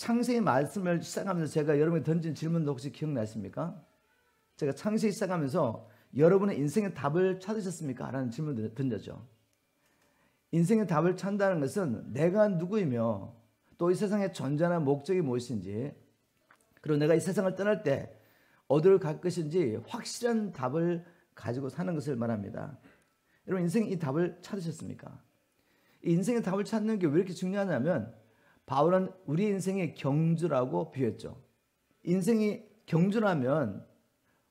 창세기 말씀을 시작하면서 제가 여러분에게 던진 질문도 혹시 기억나십니까? 제가 창세기 시작하면서 여러분의 인생의 답을 찾으셨습니까? 라는 질문을 던졌죠. 인생의 답을 찾는다는 것은 내가 누구이며 또 이 세상의 존재하는 목적이 무엇인지, 그리고 내가 이 세상을 떠날 때 어디로 갈 것인지 확실한 답을 가지고 사는 것을 말합니다. 여러분, 인생의 이 답을 찾으셨습니까? 이 인생의 답을 찾는 게 왜 이렇게 중요하냐면, 바울은 우리 인생의 경주라고 비유했죠. 인생이 경주라면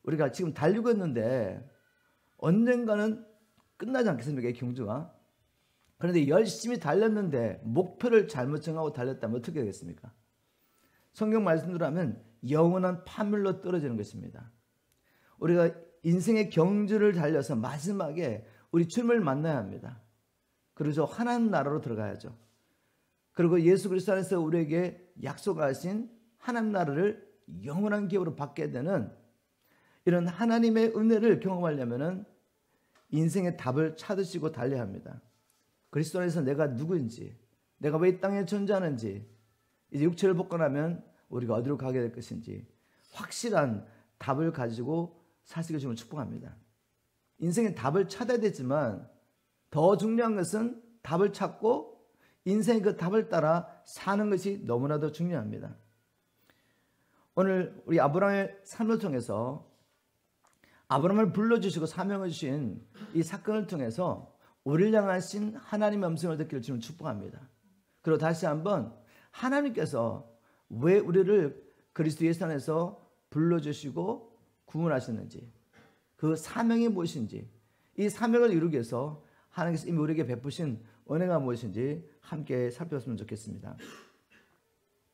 우리가 지금 달리고 있는데 언젠가는 끝나지 않겠습니까? 이 경주가. 그런데 열심히 달렸는데 목표를 잘못 정하고 달렸다면 어떻게 되겠습니까? 성경 말씀대로 하면 영원한 파멸로 떨어지는 것입니다. 우리가 인생의 경주를 달려서 마지막에 우리 주님을 만나야 합니다. 그래서 하나님 나라로 들어가야죠. 그리고 예수 그리스도 안에서 우리에게 약속하신 하나님 나라를 영원한 기업으로 받게 되는 이런 하나님의 은혜를 경험하려면 인생의 답을 찾으시고 달려야 합니다. 그리스도 안에서 내가 누구인지, 내가 왜 이 땅에 존재하는지, 이제 육체를 벗고 나면 우리가 어디로 가게 될 것인지 확실한 답을 가지고 사시게 주면 축복합니다. 인생의 답을 찾아야 되지만 더 중요한 것은 답을 찾고 인생의 그 답을 따라 사는 것이 너무나도 중요합니다. 오늘 우리 아브라함의 삶을 통해서 아브라함을 불러주시고 사명을 주신 이 사건을 통해서 우리를 향하신 하나님의 음성을 듣기를 주님 축복합니다. 그리고 다시 한번 하나님께서 왜 우리를 그리스도 예수 안에서 불러주시고 구원하셨는지, 그 사명이 무엇인지, 이 사명을 이루기 위해서 하나님께서 이미 우리에게 베푸신 은혜가 무엇인지 함께 살펴봤으면 좋겠습니다.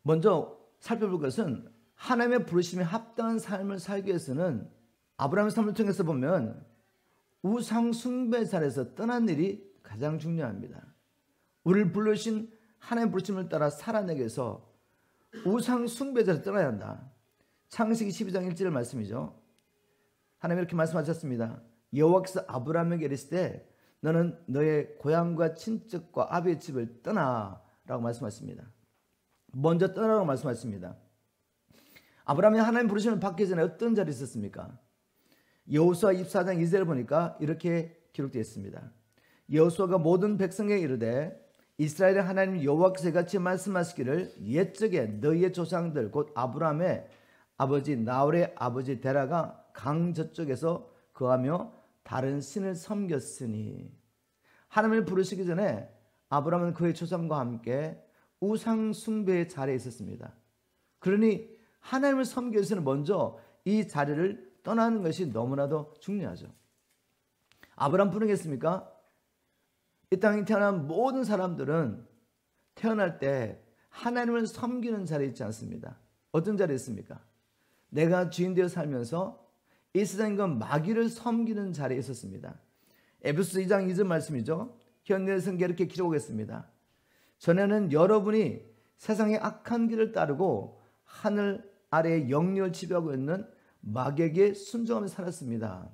먼저 살펴볼 것은 하나님의 부르심에 합당한 삶을 살기 위해서는 아브라함의 삶을 통해서 보면 우상 숭배자에서 떠난 일이 가장 중요합니다. 우리를 불러주신 하나님의 부르심을 따라 살아내기 위해서 우상 숭배자에서 떠나야 한다. 창세기 12장 1절 말씀이죠. 하나님 이렇게 말씀하셨습니다. 여호와께서 아브라함에게 이르시되 너는 너의 고향과 친척과 아비의 집을 떠나라고 말씀하십니다. 먼저 떠나라고 말씀하십니다. 아브라함이 하나님 부르심을 받기 전에 어떤 자리에 있었습니까? 여호수아 24장 2절을 보니까 이렇게 기록되어 있습니다. 여호수아가 모든 백성에게 이르되 이스라엘의 하나님 여호와께서 같이 말씀하시기를 옛적에 너희의 조상들 곧 아브라함의 아버지 나홀의 아버지 데라가 강 저쪽에서 거하며 다른 신을 섬겼으니, 하나님을 부르시기 전에 아브라함은 그의 조상과 함께 우상 숭배의 자리에 있었습니다. 그러니 하나님을 섬기기 위해서는 먼저 이 자리를 떠나는 것이 너무나도 중요하죠. 아브라함 부르겠습니까? 이 땅에 태어난 모든 사람들은 태어날 때 하나님을 섬기는 자리에 있지 않습니다. 어떤 자리에 있습니까? 내가 주인 되어 살면서 이 세상과 마귀를 섬기는 자리에 있었습니다. 에베소 2장 2절 말씀이죠. 현대 성경에 이렇게 기록했습니다. 전에는 여러분이 세상의 악한 길을 따르고 하늘 아래에 영역을 지배하고 있는 마귀에게 순종하며 살았습니다.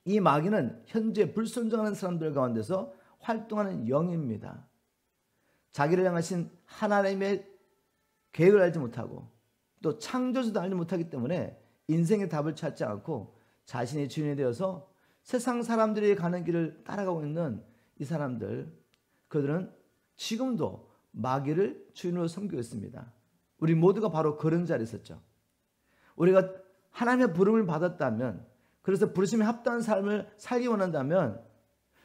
이 마귀는 현재 불순종하는 사람들 가운데서 활동하는 영입니다. 자기를 향하신 하나님의 계획을 알지 못하고 또 창조주도 알지 못하기 때문에 인생의 답을 찾지 않고 자신이 주인이 되어서 세상 사람들이 가는 길을 따라가고 있는 이 사람들, 그들은 지금도 마귀를 주인으로 섬기고 있습니다. 우리 모두가 바로 그런 자리에 있었죠. 우리가 하나님의 부름을 받았다면, 그래서 부르심에 합당한 삶을 살기 원한다면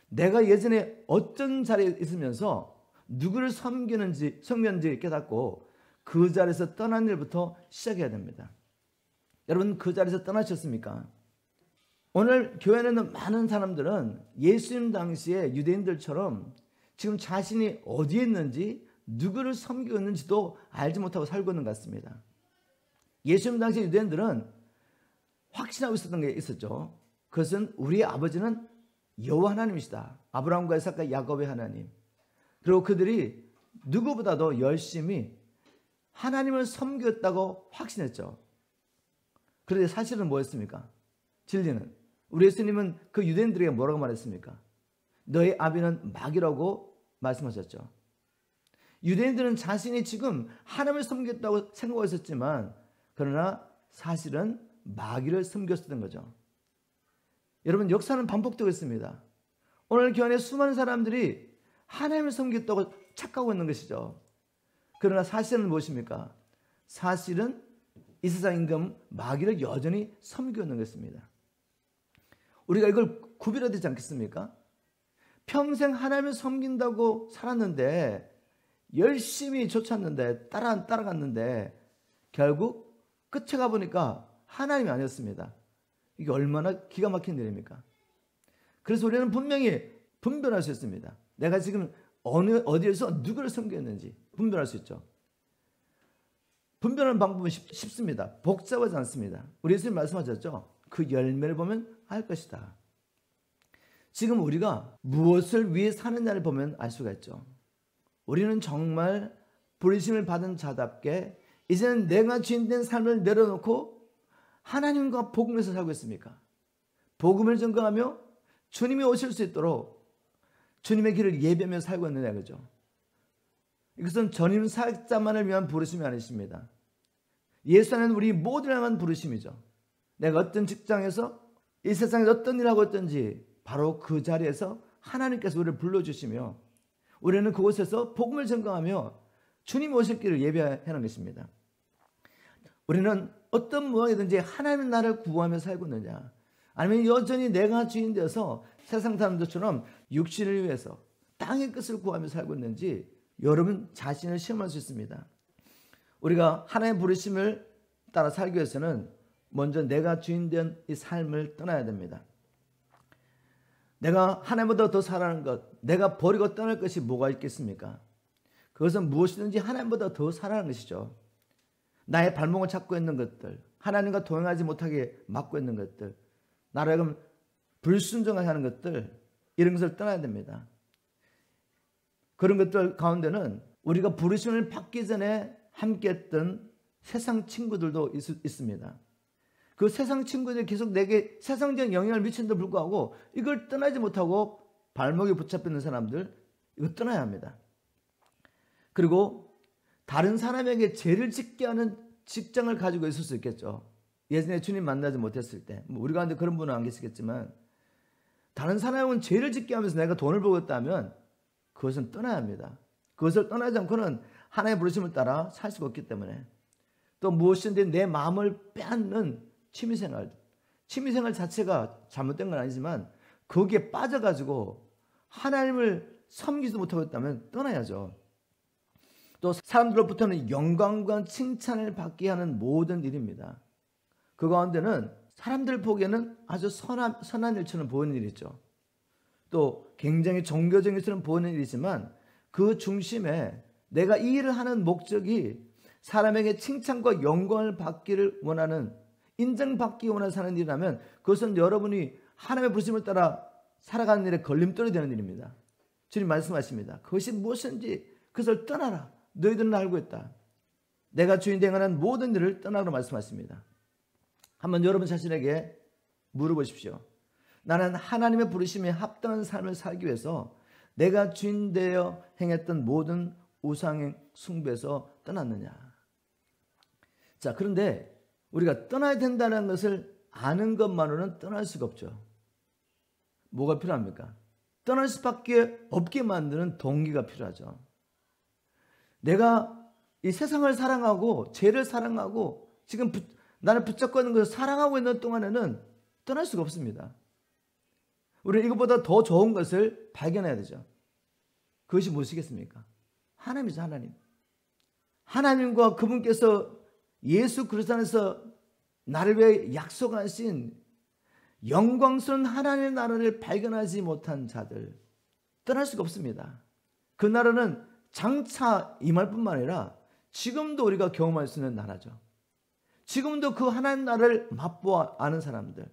내가 예전에 어떤 자리에 있으면서 누구를 섬겼는지 깨닫고 그 자리에서 떠난 일부터 시작해야 됩니다. 여러분, 그 자리에서 떠나셨습니까? 오늘 교회에 있는 많은 사람들은 예수님 당시에 유대인들처럼 지금 자신이 어디에 있는지 누구를 섬기고 있는지도 알지 못하고 살고 있는 것 같습니다. 예수님 당시 유대인들은 확신하고 있었던 게 있었죠. 그것은 우리의 아버지는 여호와 하나님이시다. 아브라함과 이삭과 야곱의 하나님. 그리고 그들이 누구보다도 열심히 하나님을 섬겼다고 확신했죠. 그런데 사실은 뭐였습니까? 진리는, 우리 예수님은 그 유대인들에게 뭐라고 말했습니까? 너의 아비는 마귀라고 말씀하셨죠. 유대인들은 자신이 지금 하나님을 섬겼다고 생각하고 있었지만 그러나 사실은 마귀를 섬겼었던 거죠. 여러분, 역사는 반복되고 있습니다. 오늘 교회 안에 수많은 사람들이 하나님을 섬겼다고 착각하고 있는 것이죠. 그러나 사실은 무엇입니까? 사실은 이 세상 임금 마귀를 여전히 섬기고 있는 것입니다. 우리가 이걸 구별해야 되지 않겠습니까? 평생 하나님을 섬긴다고 살았는데 열심히 쫓았는데 따라갔는데 결국 끝에 가보니까 하나님이 아니었습니다. 이게 얼마나 기가 막힌 일입니까? 그래서 우리는 분명히 분별할 수 있습니다. 내가 지금 어디에서 누구를 섬겼는지 분별할 수 있죠. 분별하는 방법은 쉽습니다. 복잡하지 않습니다. 우리 예수님 말씀하셨죠. 그 열매를 보면 알 것이다. 지금 우리가 무엇을 위해 사느냐를 보면 알 수가 있죠. 우리는 정말 부르심을 받은 자답게 이제는 내가 주인된 삶을 내려놓고 하나님과 복음에서 살고 있습니까? 복음을 전가하며 주님이 오실 수 있도록 주님의 길을 예배하며 살고 있느냐, 그죠? 이것은 전임 사역자만을 위한 부르심이 아니십니다. 예수 안에는 우리 모두를 향한 부르심이죠. 내가 어떤 직장에서 이 세상에 어떤 일을 하고 있든지 바로 그 자리에서 하나님께서 우리를 불러주시며 우리는 그곳에서 복음을 전가하며 주님 오실 길을 예배하는 것입니다. 우리는 어떤 모양이든지 하나님의 나라를 구하며 살고 있느냐, 아니면 여전히 내가 주인 되어서 세상 사람들처럼 육신을 위해서 땅의 끝을 구하며 살고 있는지 여러분 자신을 시험할 수 있습니다. 우리가 하나님의 부르심을 따라 살기 위해서는 먼저 내가 주인 된 이 삶을 떠나야 됩니다. 내가 하나님보다 더 사랑하는 것, 내가 버리고 떠날 것이 뭐가 있겠습니까? 그것은 무엇이든지 하나님보다 더 사랑하는 것이죠. 나의 발목을 잡고 있는 것들, 하나님과 동행하지 못하게 막고 있는 것들, 나를 불순종하게 하는 것들, 이런 것을 떠나야 됩니다. 그런 것들 가운데는 우리가 부르심을 받기 전에 함께했던 세상 친구들도 있습니다. 그 세상 친구들이 계속 내게 세상적인 영향을 미친데도 불구하고 이걸 떠나지 못하고 발목에 붙잡혀 있는 사람들, 이거 떠나야 합니다. 그리고 다른 사람에게 죄를 짓게 하는 직장을 가지고 있을 수 있겠죠. 예전에 주님 만나지 못했을 때, 우리 가운데 그런 분은 안 계시겠지만 다른 사람은 죄를 짓게 하면서 내가 돈을 벌었다면 그것은 떠나야 합니다. 그것을 떠나지 않고는 하나님의 부르심을 따라 살 수가 없기 때문에, 또 무엇인데 내 마음을 빼앗는 취미생활 자체가 잘못된 건 아니지만 거기에 빠져가지고 하나님을 섬기지 못하고 있다면 떠나야죠. 또 사람들로부터는 영광과 칭찬을 받게 하는 모든 일입니다. 그 가운데는 사람들 보기에는 아주 선한 일처럼 보이는 일이죠. 또 굉장히 종교적인 일처럼 보이는 일이지만 그 중심에 내가 이 일을 하는 목적이 사람에게 칭찬과 영광을 받기를 원하는, 인정받기 원하는 사는 일이라면 그것은 여러분이 하나님의 부르심을 따라 살아가는 일에 걸림돌이 되는 일입니다. 주님 말씀하십니다. 그것이 무엇인지 그것을 떠나라. 너희들은 알고 있다. 내가 주인 되어가는 모든 일을 떠나라고 말씀하십니다. 한번 여러분 자신에게 물어보십시오. 나는 하나님의 부르심에 합당한 삶을 살기 위해서 내가 주인 되어 행했던 모든 우상 숭배에서 떠났느냐. 자, 그런데 우리가 떠나야 된다는 것을 아는 것만으로는 떠날 수가 없죠. 뭐가 필요합니까? 떠날 수밖에 없게 만드는 동기가 필요하죠. 내가 이 세상을 사랑하고 죄를 사랑하고 지금 나를 붙잡고 있는 것을 사랑하고 있는 동안에는 떠날 수가 없습니다. 우리는 이것보다 더 좋은 것을 발견해야 되죠. 그것이 무엇이겠습니까? 하나님이죠, 하나님. 하나님과 그분께서 예수 그리스도 안에서 나를 위해 약속하신 영광스러운 하나님의 나라를 발견하지 못한 자들, 떠날 수가 없습니다. 그 나라는 장차 임할 뿐만 아니라 지금도 우리가 경험할 수 있는 나라죠. 지금도 그 하나님 나라를 맛보아 아는 사람들,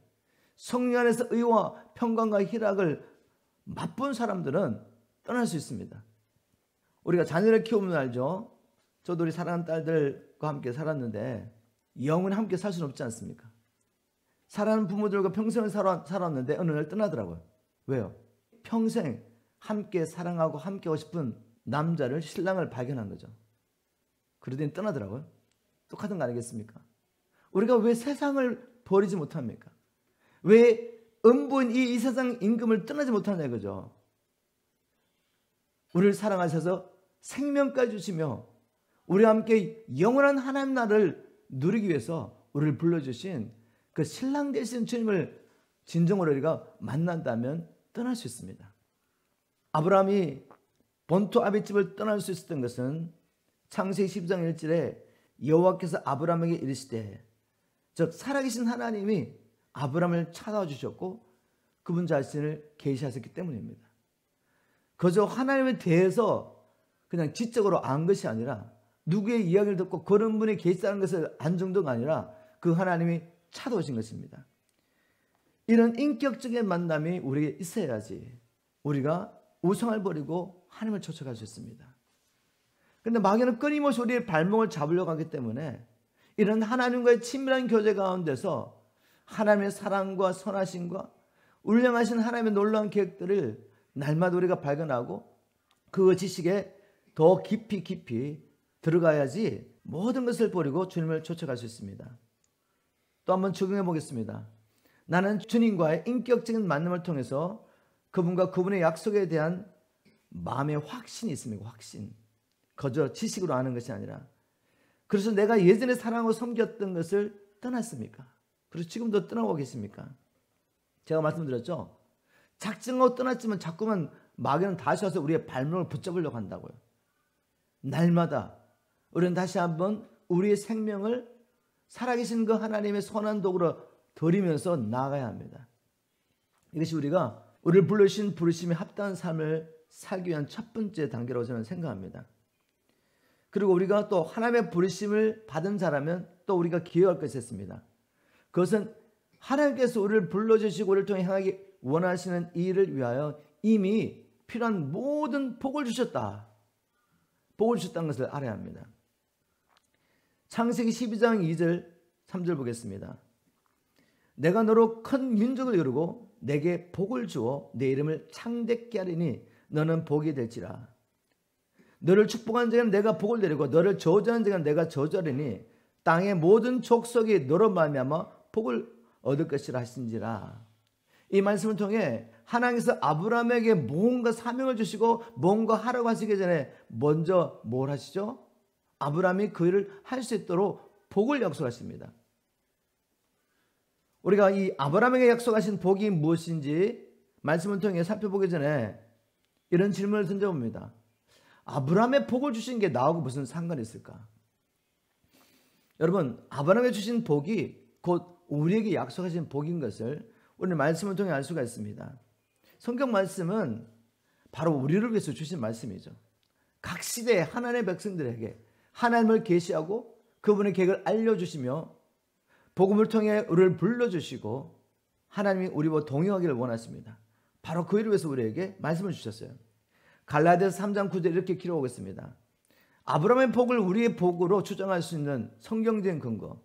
성령 안에서 의와 평강과 희락을 맛본 사람들은 떠날 수 있습니다. 우리가 자녀를 키우면 알죠. 저도 우리 사랑하는 딸들과 함께 살았는데 영원히 함께 살 수는 없지 않습니까? 사랑하는 부모들과 평생을 살았는데 어느 날 떠나더라고요. 왜요? 평생 함께 사랑하고 함께 하고 싶은 남자를 신랑을 발견한 거죠. 그러더니 떠나더라고요. 똑같은 거 아니겠습니까? 우리가 왜 세상을 버리지 못합니까? 왜 음부인 이 세상 임금을 떠나지 못하냐 이거죠. 우리를 사랑하셔서 생명까지 주시며 우리와 함께 영원한 하나님 나라를 누리기 위해서 우리를 불러주신 그 신랑 되신 주님을 진정으로 우리가 만난다면 떠날 수 있습니다. 아브라함이 본토 아비집을 떠날 수 있었던 것은 창세기 12장 1절에 여호와께서 아브라함에게 이르시되, 즉 살아계신 하나님이 아브라함을 찾아와 주셨고 그분 자신을 계시하셨기 때문입니다. 그저 하나님에 대해서 그냥 지적으로 안 것이 아니라 누구의 이야기를 듣고 그런 분이 계시다는 것을 안 정도가 아니라 그 하나님이 찾아오신 것입니다. 이런 인격적인 만남이 우리에게 있어야지 우리가 우상을 버리고 하나님을 쫓아갈 수 있습니다. 그런데 마귀는 끊임없이 우리의 발목을 잡으려고 하기 때문에 이런 하나님과의 친밀한 교제 가운데서 하나님의 사랑과 선하심과 울량하신 하나님의 놀라운 계획들을 날마다 우리가 발견하고 그 지식에 더 깊이 들어가야지 모든 것을 버리고 주님을 쫓아갈 수 있습니다. 또 한번 적용해 보겠습니다. 나는 주님과의 인격적인 만남을 통해서 그분과 그분의 약속에 대한 마음의 확신이 있습니다. 확신. 그저 지식으로 아는 것이 아니라. 그래서 내가 예전에 사랑하고 섬겼던 것을 떠났습니까? 그래서 지금도 떠나고 계십니까? 제가 말씀드렸죠. 작정하고 떠났지만 자꾸만 마귀는 다시 와서 우리의 발목을 붙잡으려고 한다고요. 날마다 우리는 다시 한번 우리의 생명을 살아계신 그 하나님의 선한 도구로 드리면서 나아가야 합니다. 이것이 우리가 우리를 불러주신 부르심에 합당한 삶을 살기 위한 첫 번째 단계라고 저는 생각합니다. 그리고 우리가 또 하나님의 부르심을 받은 자라면 또 우리가 기여할 것이 있습니다. 그것은 하나님께서 우리를 불러주시고 우리를 통해 향하기 원하시는 일을 위하여 이미 필요한 모든 복을 주셨다. 복을 주셨다는 것을 알아야 합니다. 창세기 12장 2절 3절 보겠습니다. 내가 너로 큰 민족을 이루고 내게 복을 주어 내 이름을 창대케 하리니 너는 복이 될지라. 너를 축복한 자에게는 내가 복을 내리고 너를 저주하는 자에게는 내가 저주하리니 땅의 모든 족속이 너로 말미암아 복을 얻을 것이라 하신지라. 이 말씀을 통해 하나님께서 아브라함에게 뭔가 사명을 주시고 뭔가 하라고 하시기 전에 먼저 뭘 하시죠? 아브라함이 그 일을 할 수 있도록 복을 약속하십니다. 우리가 이 아브라함에게 약속하신 복이 무엇인지 말씀을 통해 살펴보기 전에 이런 질문을 던져봅니다. 아브라함의 복을 주신 게 나하고 무슨 상관이 있을까? 여러분, 아브라함에게 주신 복이 곧 우리에게 약속하신 복인 것을 오늘 말씀을 통해 알 수가 있습니다. 성경 말씀은 바로 우리를 위해서 주신 말씀이죠. 각 시대의 하나님의 백성들에게 하나님을 계시하고 그분의 계획을 알려주시며 복음을 통해 우리를 불러주시고 하나님이 우리와 동행하기를 원하십니다. 바로 그 일을 위해서 우리에게 말씀을 주셨어요. 갈라디아서 3장 9절 이렇게 기록하고 있습니다. 아브라함의 복을 우리의 복으로 추정할 수 있는 성경적인 근거.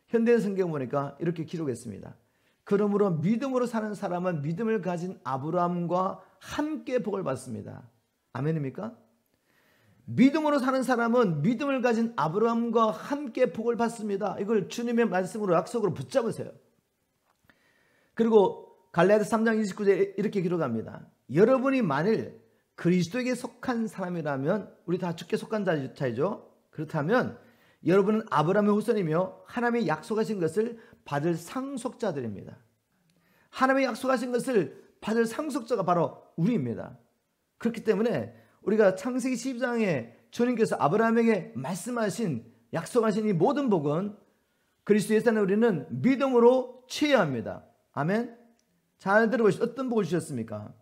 현대 성경 보니까 이렇게 기록했습니다. 그러므로 믿음으로 사는 사람은 믿음을 가진 아브라함과 함께 복을 받습니다. 아멘입니까? 믿음으로 사는 사람은 믿음을 가진 아브라함과 함께 복을 받습니다. 이걸 주님의 말씀으로 약속으로 붙잡으세요. 그리고 갈라디아서 3장 29절에 이렇게 기록합니다. 여러분이 만일 그리스도에게 속한 사람이라면 우리 다 주께 속한 자이죠. 그렇다면 여러분은 아브라함의 후손이며 하나님의 약속하신 것을 받을 상속자들입니다. 하나님의 약속하신 것을 받을 상속자가 바로 우리입니다. 그렇기 때문에 우리가 창세기 12장에 주님께서 아브라함에게 말씀하신 약속하신 이 모든 복은 그리스도에 사는 우리는 믿음으로 취해야 합니다. 아멘. 잘 들어보시죠. 어떤 복을 주셨습니까?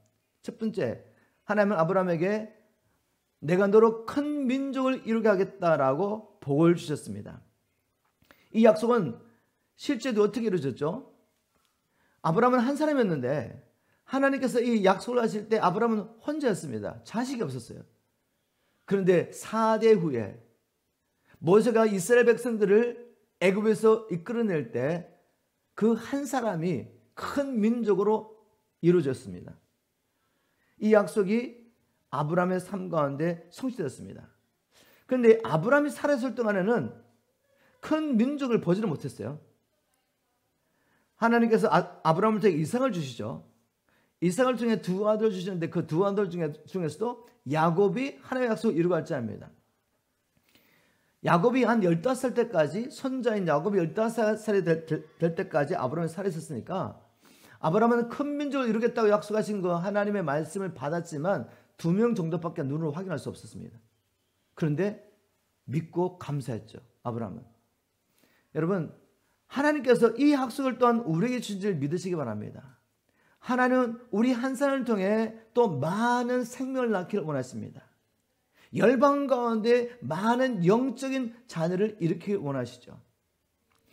첫 번째, 하나님은 아브라함에게 내가 너로 큰 민족을 이루게 하겠다라고 복을 주셨습니다. 이 약속은 실제도 어떻게 이루어졌죠? 아브라함은 한 사람이었는데 하나님께서 이 약속을 하실 때 아브라함은 혼자였습니다. 자식이 없었어요. 그런데 4대 후에 모세가 이스라엘 백성들을 애굽에서 이끌어낼 때 그 한 사람이 큰 민족으로 이루어졌습니다. 이 약속이 아브라함의 삶 가운데 성취되었습니다. 그런데 아브라함이 살아있을 동안에는 큰 민족을 보지를 못했어요. 하나님께서 아브라함을 통해 이삭을 주시죠. 이삭을 통해 두 아들을 주시는데 그 두 아들 중에서도 야곱이 하나님의 약속을 이루고 갈지 압니다. 야곱이 한 15살 때까지, 손자인 야곱이 15살이 될 때까지 아브라함이 살아있었으니까 아브라함은 큰 민족을 이루겠다고 약속하신 그 하나님의 말씀을 받았지만 2명 정도밖에 눈으로 확인할 수 없었습니다. 그런데 믿고 감사했죠, 아브라함은. 여러분, 하나님께서 이 약속을 또한 우리에게 주신 줄 믿으시기 바랍니다. 하나님은 우리 한 사람을 통해 또 많은 생명을 낳기를 원하십니다. 열방 가운데 많은 영적인 자녀를 일으키길 원하시죠.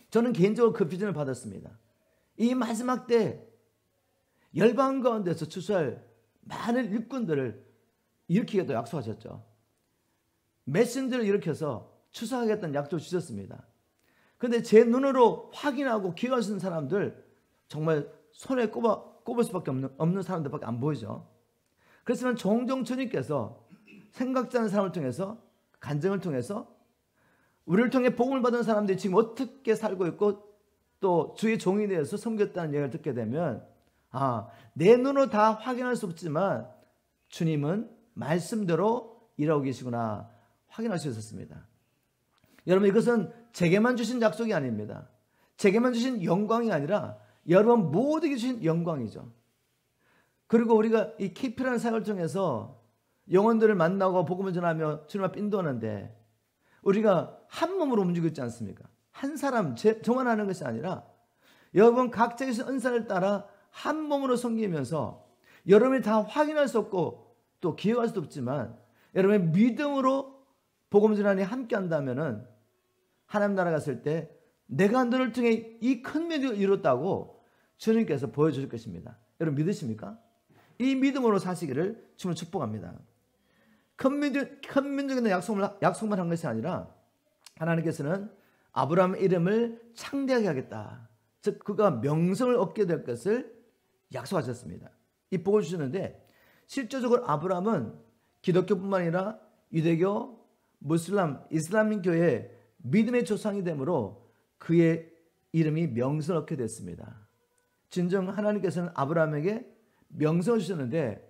저는 개인적으로 그 비전을 받았습니다. 이 마지막 때 열방 가운데서 추수할 많은 일꾼들을 일으키겠다고 약속하셨죠. 메신저를 일으켜서 추수하겠다는 약속을 주셨습니다. 그런데 제 눈으로 확인하고 기억할 수 있는 사람들, 정말 손에 꼽을 수밖에 없는 사람들밖에 안 보이죠. 그렇지만 종종 주님께서 생각지 않은 사람을 통해서, 간증을 통해서 우리를 통해 복음을 받은 사람들이 지금 어떻게 살고 있고 또 주의 종이 되어서 섬겼다는 얘기를 듣게 되면, 내 눈으로 다 확인할 수 없지만 주님은 말씀대로 일하고 계시구나 확인할 수 있었습니다. 여러분, 이것은 제게만 주신 약속이 아닙니다. 제게만 주신 영광이 아니라 여러분 모두에게 주신 영광이죠. 그리고 우리가 이 KP라는 사역을 통해서 영혼들을 만나고 복음을 전하며 주님 앞에 인도하는데 우리가 한 몸으로 움직이고 있지 않습니까? 한 사람 저만 하는 것이 아니라 여러분 각자의 은사를 따라 한 몸으로 섬기면서 여러분이 다 확인할 수 없고 또 기억할 수도 없지만 여러분의 믿음으로 복음 전환이 함께 한다면은 하나님 나라 갔을 때 내가 너를 통해 이 큰 민족을 이뤘다고 주님께서 보여주실 것입니다. 여러분 믿으십니까? 이 믿음으로 사시기를 주님을 축복합니다. 큰 민족에 대한 약속만 한 것이 아니라 하나님께서는 아브라함의 이름을 창대하게 하겠다. 즉 그가 명성을 얻게 될 것을 약속하셨습니다. 이 복을 주셨는데 실제적으로 아브라함은 기독교뿐만 아니라 유대교, 이슬람교의 믿음의 조상이 되므로 그의 이름이 명성을 얻게 됐습니다. 진정 하나님께서는 아브라함에게 명성을 주셨는데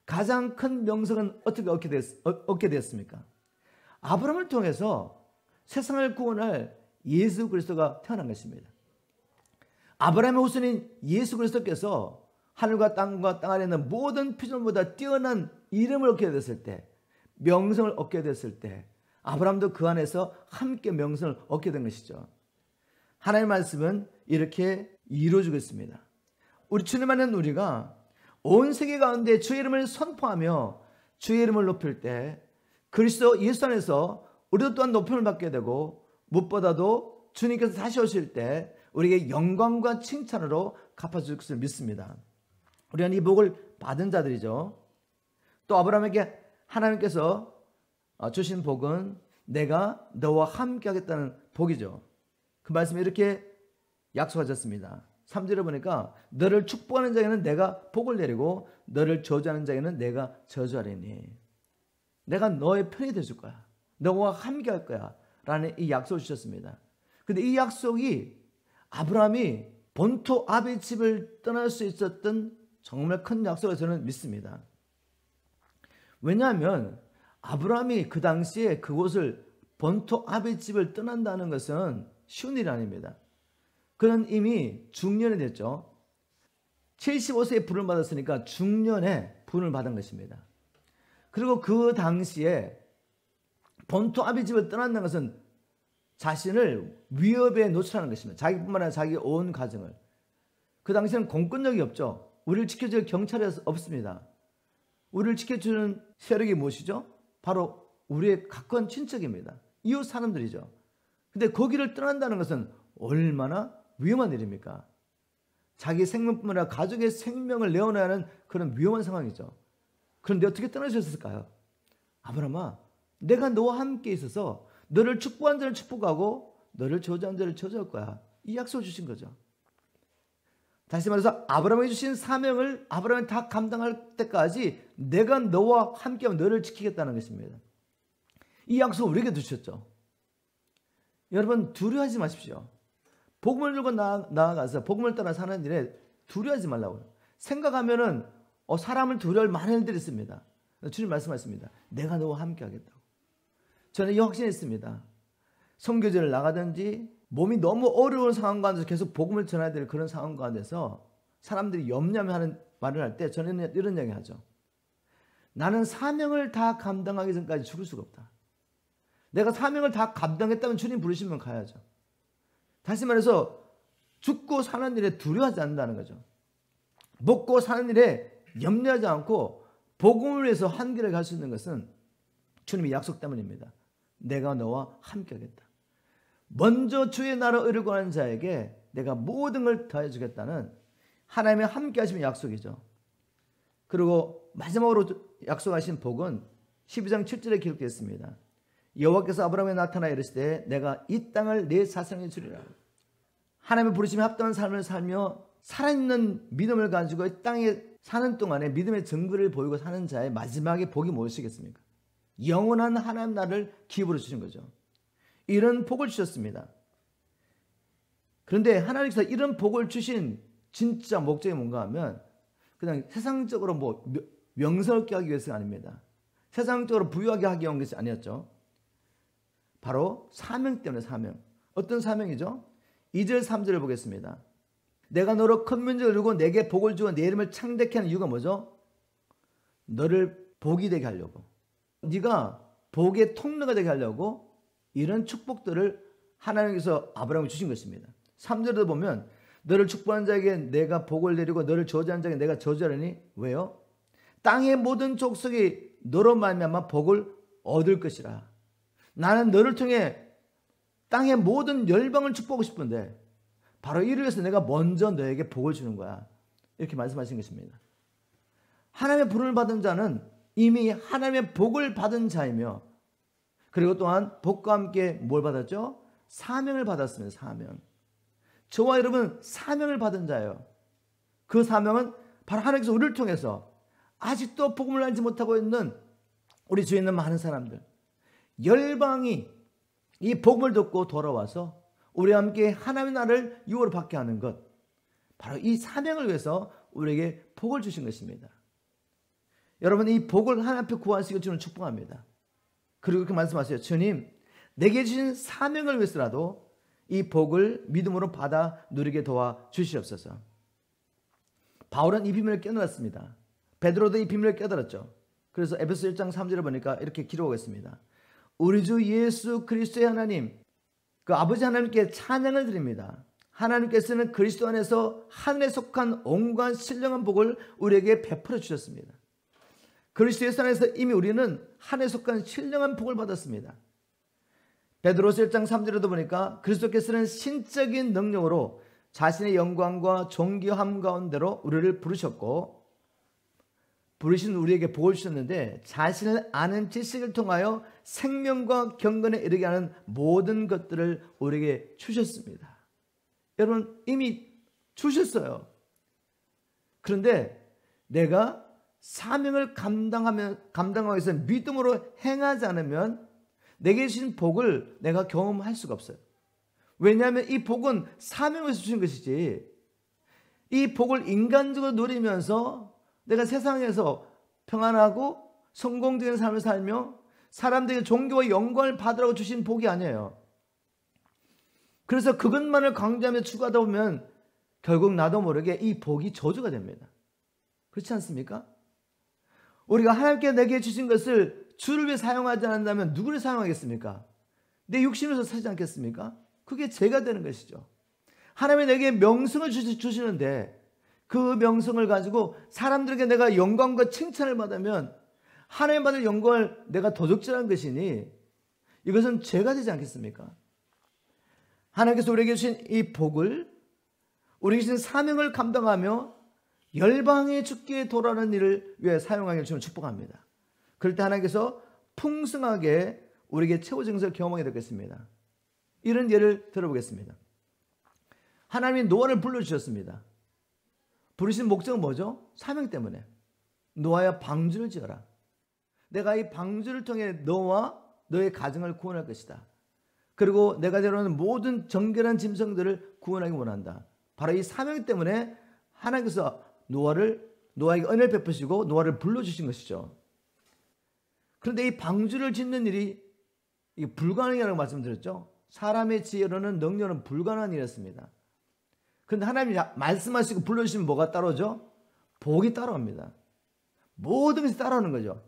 가장 큰 명성은 어떻게 얻게 됐습니까? 아브라함을 통해서 세상을 구원할 예수 그리스도가 태어난 것입니다. 아브라함의 후손인 예수 그리스도께서 하늘과 땅 아래 있는 모든 피조물보다 뛰어난 이름을 얻게 됐을 때, 명성을 얻게 됐을 때 아브라함도 그 안에서 함께 명성을 얻게 된 것이죠. 하나님의 말씀은 이렇게 이루어지고 있습니다. 우리 주님 안에 우리가 온 세계 가운데 주의 이름을 선포하며 주의 이름을 높일 때 그리스도 예수 안에서 우리도 또한 높임을 받게 되고 무엇보다도 주님께서 다시 오실 때 우리에게 영광과 칭찬으로 갚아줄 것을 믿습니다. 우리는 이 복을 받은 자들이죠. 또 아브라함에게 하나님께서 주신 복은 내가 너와 함께 하겠다는 복이죠. 그 말씀이 이렇게 약속하셨습니다. 3절에 보니까 너를 축복하는 자에게는 내가 복을 내리고 너를 저주하는 자에게는 내가 저주하리니 내가 너의 편이 되줄 거야. 너와 함께 할 거야. 라는 이 약속을 주셨습니다. 근데 이 약속이 아브라함이 본토 아비 집을 떠날 수 있었던 정말 큰 약속을 저는 믿습니다. 왜냐하면 아브라함이 그 당시에 그곳을 본토 아비 집을 떠난다는 것은 쉬운 일이 아닙니다. 그는 이미 중년이 됐죠. 75세에 부름을 받았으니까 중년에 부름을 받은 것입니다. 그리고 그 당시에 본토 아비 집을 떠난다는 것은 자신을 위협에 노출하는 것입니다. 자기뿐만 아니라 자기 온 가정을. 그 당시에는 공권력이 없죠. 우리를 지켜줄 경찰이 없습니다. 우리를 지켜주는 세력이 무엇이죠? 바로 우리의 가까운 친척입니다. 이웃 사람들이죠. 근데 거기를 떠난다는 것은 얼마나 위험한 일입니까? 자기 생명뿐만 아니라 가족의 생명을 내어놔야 하는 그런 위험한 상황이죠. 그런데 어떻게 떠날 수 있을까요? 아브라함아, 내가 너와 함께 있어서 너를 축복한 자를 축복하고 너를 저주한 자를 저주할 거야. 이 약속을 주신 거죠. 다시 말해서 아브라함에게 주신 사명을 아브라함이 다 감당할 때까지 내가 너와 함께하면 너를 지키겠다는 것입니다. 이 약속을 우리에게 주셨죠. 여러분 두려워하지 마십시오. 복음을 들고 나아가서 복음을 따라 사는 일에 두려워하지 말라고요. 생각하면은 사람을 두려워할 많은 일들이 있습니다. 주님 말씀하십니다. 내가 너와 함께 하겠다고. 저는 이 확신이 있습니다. 선교제를 나가든지 몸이 너무 어려운 상황 가운데서 계속 복음을 전해야 될 그런 상황 가운데서 사람들이 염려하는 말을 할 때 저는 이런 얘기 하죠. 나는 사명을 다 감당하기 전까지 죽을 수가 없다. 내가 사명을 다 감당했다면 주님 부르시면 가야죠. 다시 말해서 죽고 사는 일에 두려워하지 않는다는 거죠. 먹고 사는 일에 염려하지 않고 복음을 위해서 한 길을 갈 수 있는 것은 주님의 약속 때문입니다. 내가 너와 함께 하겠다. 먼저 주의 나라 의를 구하는 자에게 내가 모든 걸 더해 주겠다는 하나님의 함께 하시는 약속이죠. 그리고 마지막으로 약속하신 복은 12장 7절에 기록되어 있습니다. 여호와께서 아브라함에 나타나 이르시되 내가 이 땅을 내 자손에게 주리라. 하나님의 부르심에 합당한 삶을 살며 살아있는 믿음을 가지고 이 땅에 사는 동안에 믿음의 증거를 보이고 사는 자의 마지막에 복이 무엇이겠습니까? 영원한 하나님 나라를 기업으로 주신 거죠. 이런 복을 주셨습니다. 그런데 하나님께서 이런 복을 주신 진짜 목적이 뭔가 하면 그냥 세상적으로 명성을 하기 위해서가 아닙니다. 세상적으로 부유하게 하기 위한 것이 아니었죠. 바로 사명 때문에 사명. 어떤 사명이죠? 2절 3절을 보겠습니다. 내가 너로 큰 민족을 이루고 내게 복을 주고 내 이름을 창대케 하는 이유가 뭐죠? 너를 복이 되게 하려고. 네가 복의 통로가 되게 하려고 이런 축복들을 하나님께서 아브라함에게 주신 것입니다. 3절에도 보면 너를 축복하는 자에게 내가 복을 내리고 너를 저주하는 자에게 내가 저주하리니 왜요? 땅의 모든 족속이 너로 말미암아 복을 얻을 것이라. 나는 너를 통해 땅의 모든 열방을 축복하고 싶은데 바로 이를 위해서 내가 먼저 너에게 복을 주는 거야. 이렇게 말씀하신 것입니다. 하나님의 부름을 받은 자는 이미 하나님의 복을 받은 자이며 그리고 또한 복과 함께 뭘 받았죠? 사명을 받았습니다. 사명. 저와 여러분 사명을 받은 자예요. 그 사명은 바로 하나님께서 우리를 통해서 아직도 복음을 알지 못하고 있는 우리 주위에 있는 많은 사람들 열방이 이 복음을 듣고 돌아와서 우리와 함께 하나님의 나라를 유업으로 받게 하는 것 바로 이 사명을 위해서 우리에게 복을 주신 것입니다. 여러분 이 복을 하나님 앞에 구하시고 주는 축복합니다. 그리고 이렇게 말씀하세요. 주님 내게 주신 사명을 위해서라도 이 복을 믿음으로 받아 누리게 도와 주시옵소서. 바울은 이 비밀을 깨달았습니다. 베드로도 이 비밀을 깨달았죠. 그래서 에베소 1장 3절에 보니까 이렇게 기록하겠습니다. 우리 주 예수 그리스도의 하나님 그 아버지 하나님께 찬양을 드립니다. 하나님께서는 그리스도 안에서 하늘에 속한 온갖 신령한 복을 우리에게 베풀어 주셨습니다. 그리스도 예수 안에서 이미 우리는 하늘에 속한 신령한 복을 받았습니다. 베드로서 1장 3절에도 보니까 그리스도께서는 신적인 능력으로 자신의 영광과 존귀함 가운데로 우리를 부르셨고 부르신 우리에게 복을 주셨는데 자신을 아는 지식을 통하여 생명과 경건에 이르게 하는 모든 것들을 우리에게 주셨습니다. 여러분 이미 주셨어요. 그런데 내가 사명을 감당하기 위해서 믿음으로 행하지 않으면 내게 주신 복을 내가 경험할 수가 없어요. 왜냐하면 이 복은 사명에서 주신 것이지 이 복을 인간적으로 누리면서 내가 세상에서 평안하고 성공적인 삶을 살며 사람들에게 존경과 영광을 받으라고 주신 복이 아니에요. 그래서 그것만을 강조하며 추구하다 보면 결국 나도 모르게 이 복이 저주가 됩니다. 그렇지 않습니까? 우리가 하나님께 내게 주신 것을 주를 위해 사용하지 않는다면 누구를 사용하겠습니까? 내 육신에서 사지 않겠습니까? 그게 죄가 되는 것이죠. 하나님이 내게 명성을 주시는데 그 명성을 가지고 사람들에게 내가 영광과 칭찬을 받으면 하나님 받을 영광을 내가 도둑질한 것이니 이것은 죄가 되지 않겠습니까? 하나님께서 우리에게 주신 이 복을 우리에게 주신 사명을 감당하며 열방의 주께 돌아오는 일을 위해 사용하기를 주는 축복합니다. 그럴 때 하나님께서 풍성하게 우리에게 최후 증서를 경험하게 되겠습니다. 이런 예를 들어보겠습니다. 하나님이 노아를 불러주셨습니다. 부르신 목적은 뭐죠? 사명 때문에. 노아야 방주를 지어라. 내가 이 방주를 통해 너와 너의 가정을 구원할 것이다. 그리고 내가 데려오는 모든 정결한 짐승들을 구원하기 원한다. 바로 이 사명 때문에 하나님께서 노아에게 은혜를 베푸시고 노아를 불러주신 것이죠. 그런데 이 방주를 짓는 일이 이게 불가능이라고 말씀드렸죠. 사람의 지혜로는 능력은 불가능한 일이었습니다. 그런데 하나님이 말씀하시고 불러주시면 뭐가 따라오죠? 복이 따라옵니다. 모든 것이 따라오는 거죠.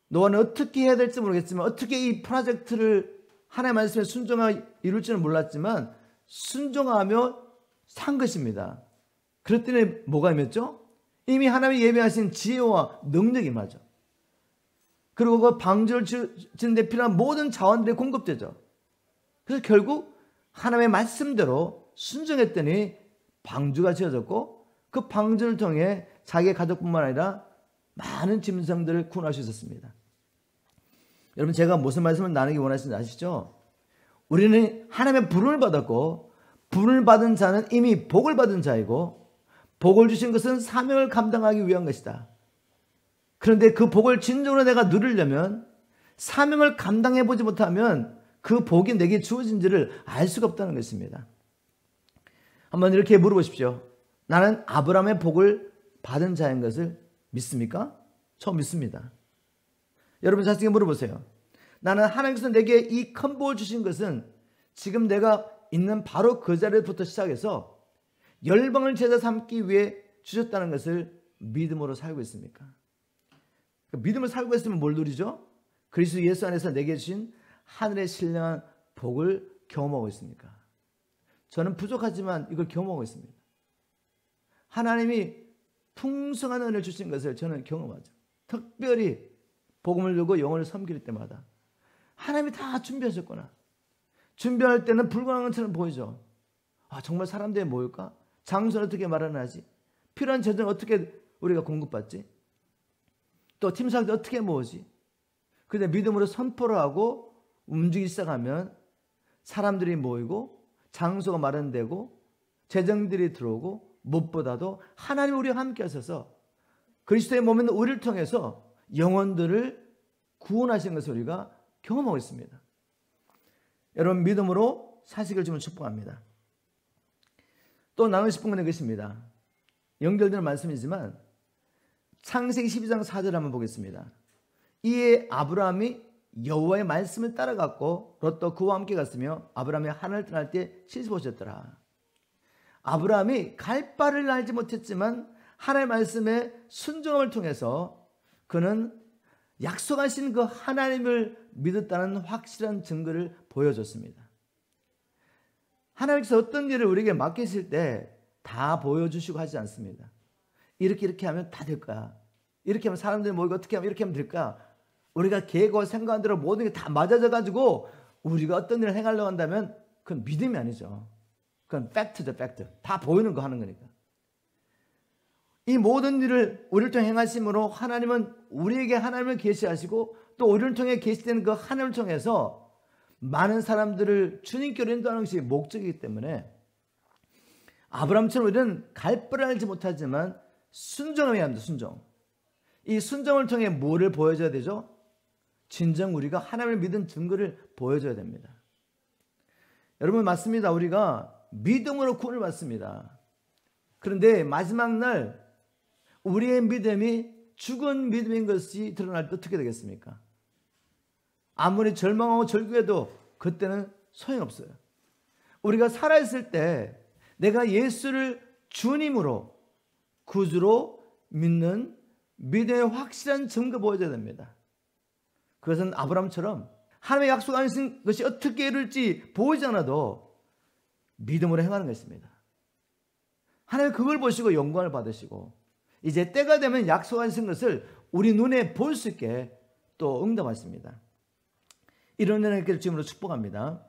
노아는 어떻게 해야 될지 모르겠지만 어떻게 이 프로젝트를 하나님의 말씀에 순종하여 이룰지는 몰랐지만 순종하며 산 것입니다. 그랬더니 뭐가 임했죠? 이미 하나님이 예비하신 지혜와 능력이 임하죠. 그리고 그 방주를 짓는 데 필요한 모든 자원들이 공급되죠. 그래서 결국 하나님의 말씀대로 순종했더니 방주가 지어졌고 그 방주를 통해 자기의 가족뿐만 아니라 많은 짐승들을 구원할 수 있었습니다. 여러분, 제가 무슨 말씀을 나누기 원하시는지 아시죠? 우리는 하나님의 부름을 받았고 부름을 받은 자는 이미 복을 받은 자이고 복을 주신 것은 사명을 감당하기 위한 것이다. 그런데 그 복을 진정으로 내가 누리려면 사명을 감당해보지 못하면 그 복이 내게 주어진지를 알 수가 없다는 것입니다. 한번 이렇게 물어보십시오. 나는 아브라함의 복을 받은 자인 것을 믿습니까? 저 믿습니다. 여러분 자신에게 물어보세요. 나는 하나님께서 내게 이 큰 복을 주신 것은 지금 내가 있는 바로 그 자리부터 시작해서 열방을 제자 삼기 위해 주셨다는 것을 믿음으로 살고 있습니까? 믿음을 살고 있으면 뭘 누리죠? 그리스도 예수 안에서 내게 주신 하늘의 신령한 복을 경험하고 있습니까? 저는 부족하지만 이걸 경험하고 있습니다. 하나님이 풍성한 은혜를 주신 것을 저는 경험하죠. 특별히 복음을 들고 영혼을 섬길 때마다 하나님이 다 준비하셨구나. 준비할 때는 불가능한 것처럼 보이죠. 아, 정말 사람들이 모일까? 장소는 어떻게 마련하지? 필요한 재정을 어떻게 우리가 공급받지? 또 팀장들 어떻게 모으지? 근데 믿음으로 선포를 하고 움직이기 시작하면 사람들이 모이고 장소가 마련되고 재정들이 들어오고 무엇보다도 하나님이 우리와 함께 하셔서 그리스도의 몸인 우리를 통해서 영혼들을 구원하시는 것을 우리가 경험하고 있습니다. 여러분, 믿음으로 사시기를 주면 축복합니다. 또 나누고 싶은 건 이것입니다. 연결되는 말씀이지만 창세기 12장 4절 한번 보겠습니다. 이에 아브라함이 여호와의 말씀을 따라갔고 롯도 그와 함께 갔으며 아브라함이 하늘을 떠날 때 75세였더라. 아브라함이 갈 바를 알지 못했지만 하나님의 말씀에 순종함을 통해서 그는 약속하신 그 하나님을 믿었다는 확실한 증거를 보여줬습니다. 하나님께서 어떤 일을 우리에게 맡기실 때 다 보여주시고 하지 않습니다. 이렇게 하면 다 될 거야. 이렇게 하면 사람들이 모이고 어떻게 하면 이렇게 하면 될까? 우리가 계획과 생각한 대로 모든 게 다 맞아져 가지고 우리가 어떤 일을 행하려고 한다면 그건 믿음이 아니죠. 그건 팩트죠, 팩트. 다 보이는 거 하는 거니까. 이 모든 일을 우리를 통해 행하심으로 하나님은 우리에게 하나님을 계시하시고 또 우리를 통해 계시되는 그 하나님을 통해서 많은 사람들을 주님께로 인도하는 것이 목적이기 때문에 아브라함처럼 우리는 갈 바를 알지 못하지만 순종해야 합니다. 순종. 이 순종을 통해 뭐를 보여줘야 되죠? 진정 우리가 하나님을 믿은 증거를 보여줘야 됩니다. 여러분, 맞습니다. 우리가 믿음으로 구원을 받습니다. 그런데 마지막 날 우리의 믿음이 죽은 믿음인 것이 드러날 때 어떻게 되겠습니까? 아무리 절망하고 절규해도 그때는 소용없어요. 우리가 살아있을 때 내가 예수를 주님으로 구주로 믿는 믿음의 확실한 증거 보여줘야 됩니다. 그것은 아브라함처럼 하나님의 약속하신 것이 어떻게 이룰지 보이지 않아도 믿음으로 행하는 것입니다. 하나님 그걸 보시고 영광을 받으시고 이제 때가 되면 약속하신 것을 우리 눈에 볼 수 있게 또 응답하십니다. 이런 은혜를 주님으로 축복합니다.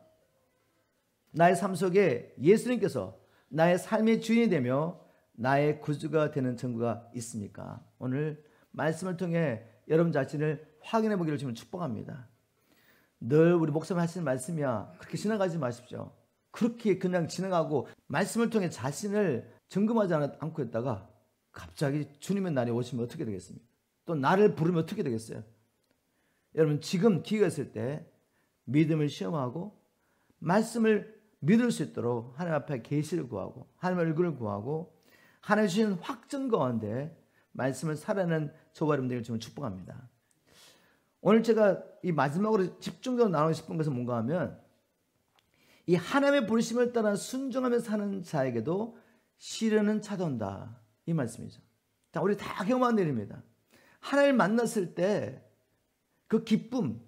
나의 삶 속에 예수님께서 나의 삶의 주인이 되며 나의 구주가 되는 증거가 있습니까? 오늘 말씀을 통해 여러분 자신을 확인해 보기를 주님으로 축복합니다. 늘 우리 목사님 하시는 말씀이야. 그렇게 지나가지 마십시오. 그렇게 그냥 지나가고 말씀을 통해 자신을 점검하지 않고 있다가 갑자기 주님의 날이 오시면 어떻게 되겠습니까? 또 나를 부르면 어떻게 되겠어요? 여러분, 지금 기회가 있을 때 믿음을 시험하고 말씀을 믿을 수 있도록 하나님 앞에 계시를 구하고 하나님의 얼굴을 구하고 하나님 주신 확증 가운데 말씀을 살아내는 저와 여러분들을 지금 축복합니다. 오늘 제가 이 마지막으로 집중적으로 나누고 싶은 것은 뭔가 하면 이 하나님의 부르심을 따라 순종하며 사는 자에게도 시련은 찾아온다, 이 말씀이죠. 자, 우리 다 경험한 일입니다. 하나님을 만났을 때 그 기쁨,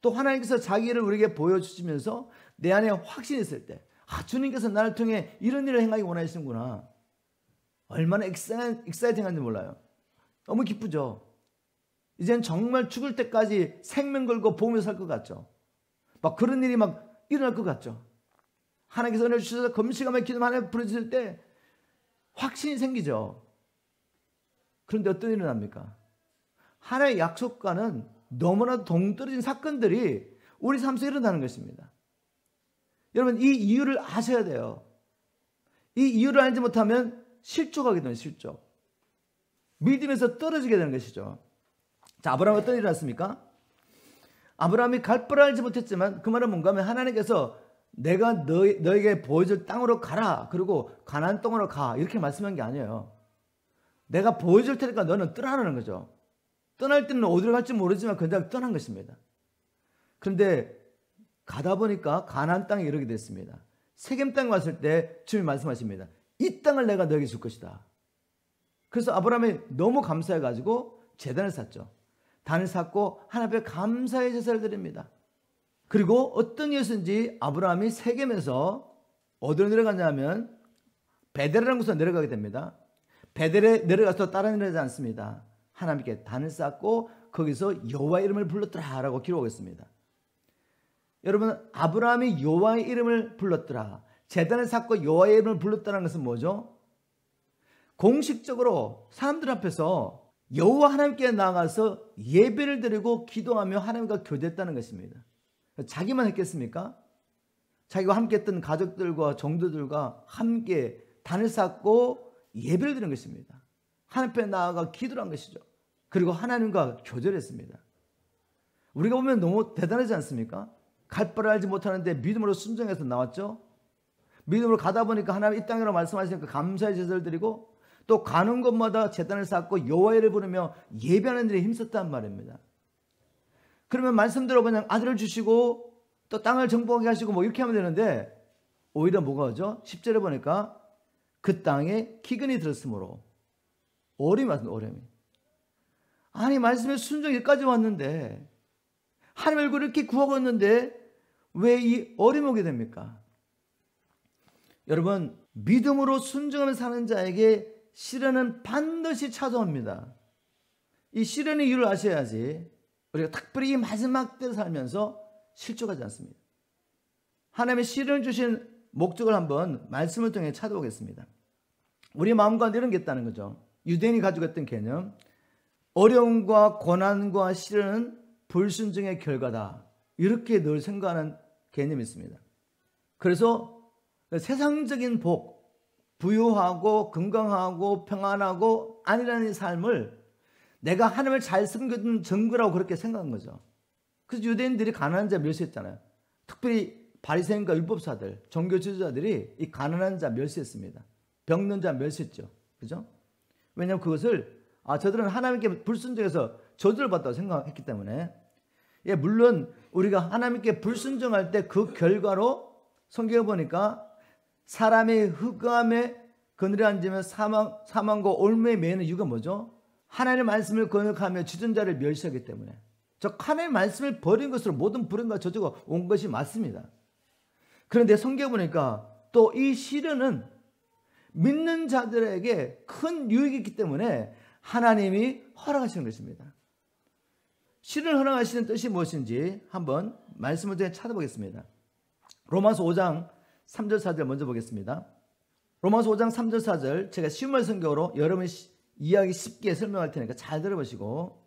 또 하나님께서 자기를 우리에게 보여주시면서 내 안에 확신이 있을 때, 주님께서 나를 통해 이런 일을 행하기 원하시는구나. 얼마나 익사이팅한지 몰라요. 너무 기쁘죠. 이젠 정말 죽을 때까지 생명 걸고 보면서 살 것 같죠. 막 그런 일이 막 일어날 것 같죠. 하나님께서 은혜 주셔서 금식하며 기도하며 하나님 부르실 때 확신이 생기죠. 그런데 어떤 일이 납니까? 하나님의 약속과는 너무나도 동떨어진 사건들이 우리 삶 속에 일어나는 것입니다. 여러분, 이 이유를 아셔야 돼요. 이 이유를 알지 못하면 실족하게 되는 실족. 믿음에서 떨어지게 되는 것이죠. 자, 아브라함은 어떤 일이 났습니까? 아브라함이 갈 바를 알지 못했지만 그 말은 뭔가 하면 하나님께서 내가 너에게 보여줄 땅으로 가라. 그리고 가나안 땅으로 가. 이렇게 말씀한 게 아니에요. 내가 보여줄 테니까 너는 떠나라는 거죠. 떠날 때는 어디로 갈지 모르지만 그냥 떠난 것입니다. 그런데 가다 보니까 가나안 땅에 이르게 됐습니다. 세겜 땅에 왔을 때 주님이 말씀하십니다. 이 땅을 내가 너에게 줄 것이다. 그래서 아브라함이 너무 감사해가지고 제단을 샀죠. 단을 샀고 하나님 앞에 감사의 제사를 드립니다. 그리고 어떤 이유에서인지 아브라함이 세겜에서 어디로 내려가냐면 베델이라는 곳으로 내려가게 됩니다. 베델에 내려가서 따라 내려가지 않습니다. 하나님께 단을 쌓고 거기서 여호와의 이름을 불렀더라라고 기록하겠습니다. 여러분, 아브라함이 여호와의 이름을 불렀더라, 제단을 쌓고 여호와의 이름을 불렀다는 것은 뭐죠? 공식적으로 사람들 앞에서 여호와 하나님께 나아가서 예배를 드리고 기도하며 하나님과 교제했다는 것입니다. 자기만 했겠습니까? 자기와 함께 했던 가족들과 정도들과 함께 단을 쌓고 예배를 드리는 것입니다. 하나님 앞에 나아가 기도를 한 것이죠. 그리고 하나님과 교제를 했습니다. 우리가 보면 너무 대단하지 않습니까? 갈 바를 알지 못하는데 믿음으로 순종해서 나왔죠. 믿음으로 가다 보니까 하나님 이 땅이라고 말씀하시니까 감사의 제사를 드리고 또 가는 곳마다 제단을 쌓고 여호와를 부르며 예배하는 일에 힘썼단 말입니다. 그러면 말씀대로 그냥 아들을 주시고 또 땅을 정복하게 하시고 뭐 이렇게 하면 되는데 오히려 뭐가 오죠? 10절에 보니까 그 땅에 기근이 들었으므로 어려움이 왔습니다. 어려움이. 아니, 말씀에 순종이 여기까지 왔는데 하나님의 얼굴을 이렇게 구하고 있는데 왜 이 어려움이 오게 됩니까? 여러분, 믿음으로 순종하며 사는 자에게 시련은 반드시 찾아옵니다. 이 시련의 이유를 아셔야지 우리가 특별히 이 마지막 때를 살면서 실족하지 않습니다. 하나님의 시련을 주신 목적을 한번 말씀을 통해 찾아보겠습니다. 우리 마음 가운데 이런 게 있다는 거죠. 유대인이 가지고 있던 개념, 어려움과 고난과 시련은 불순종의 결과다, 이렇게 늘 생각하는 개념이 있습니다. 그래서 세상적인 복, 부유하고 건강하고 평안하고 안일한 삶을 내가 하나님을 잘 섬기는 증거라고 그렇게 생각한 거죠. 그래서 유대인들이 가난한 자 멸시했잖아요. 특별히 바리새인과 율법사들, 종교 지도자들이 이 가난한 자 멸시했습니다. 병든 자 멸시했죠. 그죠? 왜냐하면 그것을 저들은 하나님께 불순종해서 저주를 받다고 생각했기 때문에. 예, 물론 우리가 하나님께 불순종할 때 그 결과로 성경에 보니까 사람의 흑암에 그늘에 앉으면 사망과 올무에 매이는 이유가 뭐죠? 하나님의 말씀을 거역하며 지존자를 멸시하기 때문에. 하나님의 말씀을 버린 것으로 모든 불행과 저주가 온 것이 맞습니다. 그런데 성경에 보니까 또 이 시련은 믿는 자들에게 큰 유익이 있기 때문에 하나님이 허락하시는 것입니다. 시련을 허락하시는 뜻이 무엇인지 한번 말씀을 통해 찾아보겠습니다. 로마서 5장 3절 4절 먼저 보겠습니다. 로마서 5장 3절 4절 제가 쉬운 성경으로 여러분이 이해하기 쉽게 설명할 테니까 잘 들어보시고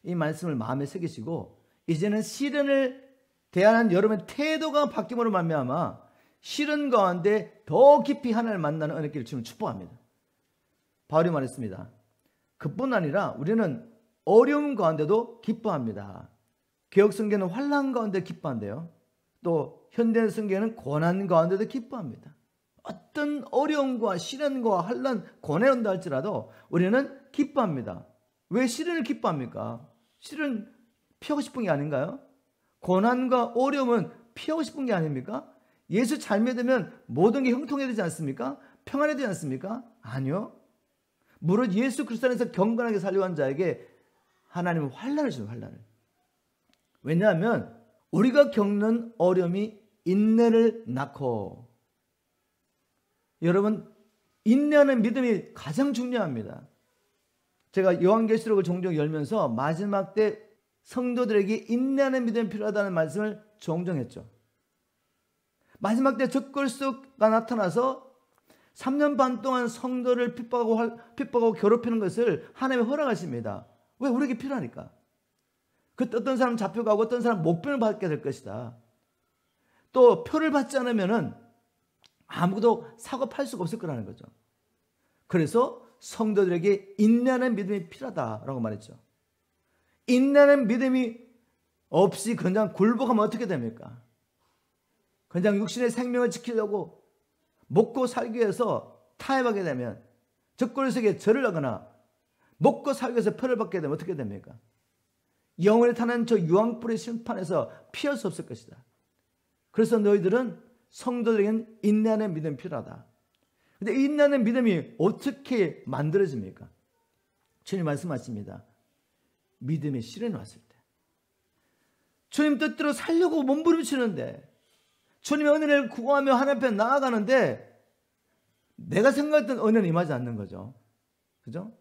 이 말씀을 마음에 새기시고 이제는 시련을 대하는 여러분의 태도가 바뀜으로 말미암아 시련 가운데 더 깊이 하나님을 만나는 은혜길을 주님 축복합니다. 바울이 말했습니다. 그뿐 아니라 우리는 어려움 가운데도 기뻐합니다. 개혁성경은 환난 가운데 기뻐한대요. 또 현대 성경은 고난 가운데도 기뻐합니다. 어떤 어려움과 시련과 환난, 고난이 온다 할지라도 우리는 기뻐합니다. 왜 시련을 기뻐합니까? 시련 피하고 싶은 게 아닌가요? 고난과 어려움은 피하고 싶은 게 아닙니까? 예수 잘 믿으면 모든 게 형통해야 되지 않습니까? 평안해야 되지 않습니까? 아니요. 무릇 예수 그리스도 안에서 경건하게 살려고 하는 자에게 하나님은 환난을 주는 환난을. 왜냐하면 우리가 겪는 어려움이 인내를 낳고, 여러분 인내하는 믿음이 가장 중요합니다. 제가 요한계시록을 종종 열면서 마지막 때 성도들에게 인내하는 믿음이 필요하다는 말씀을 종종 했죠. 마지막 때 적그리스도가 나타나서 3년 반 동안 성도를 핍박하고 괴롭히는 것을 하나님이 허락하십니다. 왜? 우리에게 필요하니까. 그때 어떤 사람 잡혀가고 어떤 사람 목표를 받게 될 것이다. 또 표를 받지 않으면 아무도 사고 팔 수가 없을 거라는 거죠. 그래서 성도들에게 인내하는 믿음이 필요하다라고 말했죠. 인내하는 믿음이 없이 그냥 굴복하면 어떻게 됩니까? 그냥 육신의 생명을 지키려고 먹고 살기 위해서 타협하게 되면, 적그리스도에게 절을 하거나 먹고 살기 위해서 표를 받게 되면 어떻게 됩니까? 영원히 타는 저 유황불의 심판에서 피할 수 없을 것이다. 그래서 너희들은 성도들에게는 인내하는 믿음이 필요하다. 근데 인내하는 믿음이 어떻게 만들어집니까? 주님 말씀하십니다. 믿음의 시련이 왔을 때. 주님 뜻대로 살려고 몸부림치는데, 주님의 은혜를 구하며 하나님 앞에 나아가는데 내가 생각했던 은혜는 임하지 않는 거죠. 그죠?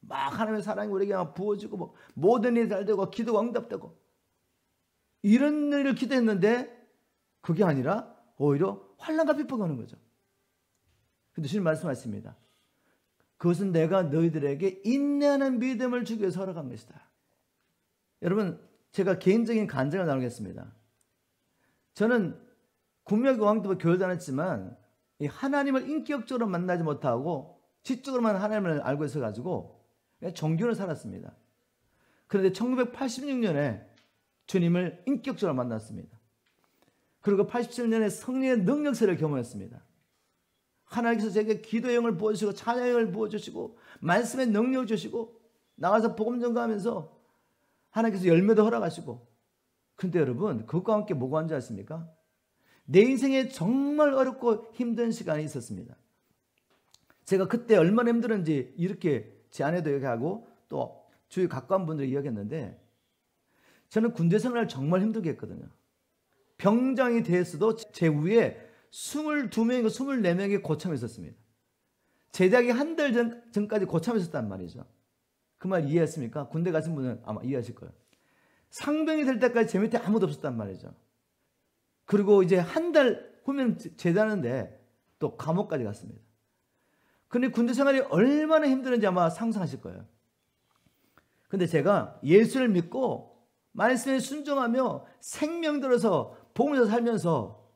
막 하나님의 사랑이 우리에게 막 부어지고 뭐 모든 일이 잘 되고 기도가 응답되고 이런 일을 기대했는데 그게 아니라 오히려 환난과 핍박이 오는 거죠. 근데 주님 말씀하십니다. 그것은 내가 너희들에게 인내하는 믿음을 주기 위해서 허락한 것이다. 여러분, 제가 개인적인 간증을 나누겠습니다. 저는 국민학교 5학년 때부터 교회 다녔지만 이 하나님을 인격적으로 만나지 못하고 지적으로만 하나님을 알고 있어가지고 종교를 살았습니다. 그런데 1986년에 주님을 인격적으로 만났습니다. 그리고 87년에 성령의 능력세를 경험했습니다. 하나님께서 제게 기도의 영을 부어주시고 찬양의 영을 부어주시고 말씀의 능력을 주시고 나가서 복음 전가하면서 하나님께서 열매도 허락하시고. 그런데 여러분, 그것과 함께 뭐가 한지 아십니까? 내 인생에 정말 어렵고 힘든 시간이 있었습니다. 제가 그때 얼마나 힘들었는지 이렇게 제 아내도 얘기하고 또 주위 가까운 분들이 이야기했는데, 저는 군대 생활을 정말 힘들게 했거든요. 병장이 됐어도 제 위에 22명이고 24명의 고참이 있었습니다. 제대하기 한 달 전까지 고참이 있었단 말이죠. 그 말 이해했습니까? 군대 가신 분은 아마 이해하실 거예요. 상병이 될 때까지 제 밑에 아무도 없었단 말이죠. 그리고 이제 한 달 후면 제대하는데 또 감옥까지 갔습니다. 근데 군대 생활이 얼마나 힘들었는지 아마 상상하실 거예요. 근데 제가 예수를 믿고 말씀에 순종하며 생명 들어서 복음에서 살면서